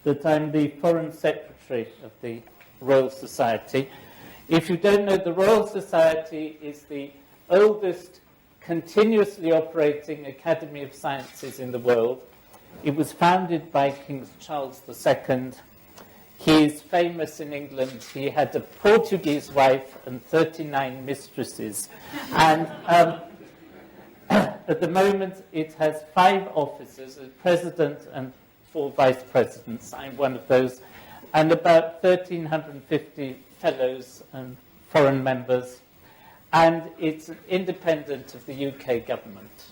that I'm the Foreign Secretary of the Royal Society. If you don't know, the Royal Society is the oldest continuously operating Academy of Sciences in the world. It was founded by King Charles II. He is famous in England. He had a Portuguese wife and 39 mistresses. And at the moment, it has 5 officers, a president and 4 vice presidents. I'm one of those. And about 1,350 fellows and foreign members. And it's independent of the UK government.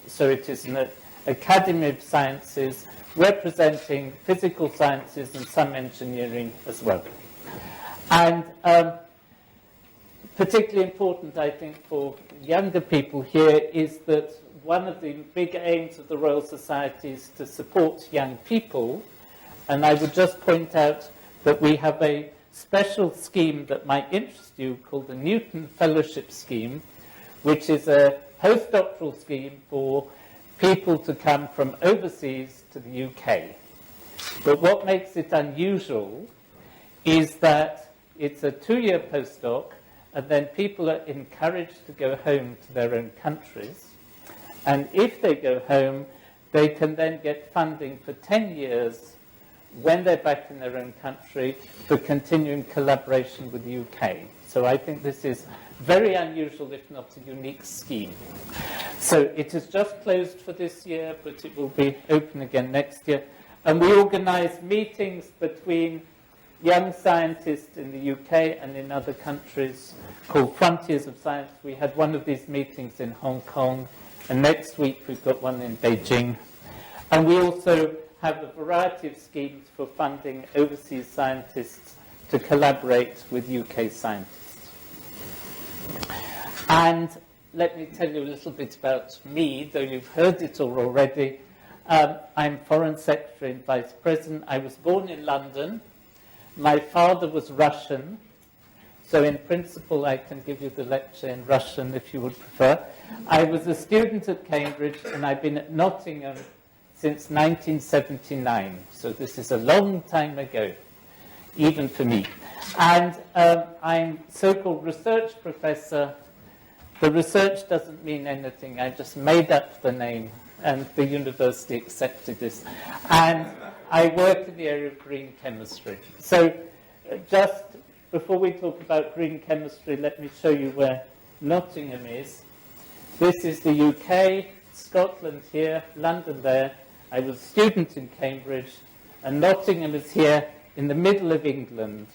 So it is an Academy of Sciences representing physical sciences and some engineering as well. And particularly important, I think, for younger people here is that one of the big aims of the Royal Society is to support young people. And I would just point out that we have a special scheme that might interest you called the Newton Fellowship Scheme, which is a postdoctoral scheme for people to come from overseas to the UK. But what makes it unusual is that it's a 2-year postdoc, and then people are encouraged to go home to their own countries. And if they go home, they can then get funding for 10 years when they're back in their own country for continuing collaboration with the UK. So I think this is very unusual, if not a unique scheme. So it is just closed for this year, but it will be open again next year. And we organise meetings between young scientists in the UK and in other countries called Frontiers of Science. We had one of these meetings in Hong Kong, and next week we've got one in Beijing. And we also have a variety of schemes for funding overseas scientists to collaborate with UK scientists. And let me tell you a little bit about me, though you've heard it all already. I'm Foreign Secretary and Vice President. I was born in London. My father was Russian, so in principle I can give you the lecture in Russian if you would prefer. I was a student at Cambridge, and I've been at Nottingham since 1979, so this is a long time ago, even for me. And I'm so-called research professor. The research doesn't mean anything. I just made up the name, and the university accepted this. And I work in the area of green chemistry. So just before we talk about green chemistry, let me show you where Nottingham is. This is the UK, Scotland here, London there. I was a student in Cambridge, and Nottingham is here in the middle of England.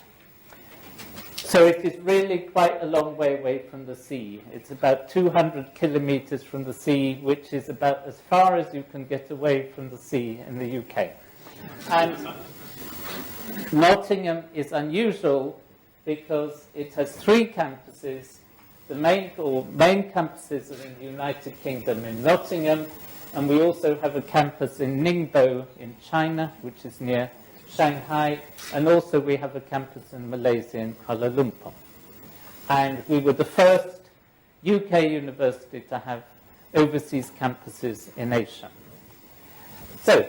So it is really quite a long way away from the sea. It's about 200 kilometres from the sea, which is about as far as you can get away from the sea in the UK. And Nottingham is unusual because it has 3 campuses. The main campuses are in the United Kingdom, in Nottingham, and we also have a campus in Ningbo in China, which is near Shanghai, and also we have a campus in Malaysia in Kuala Lumpur. And we were the first UK university to have overseas campuses in Asia. So,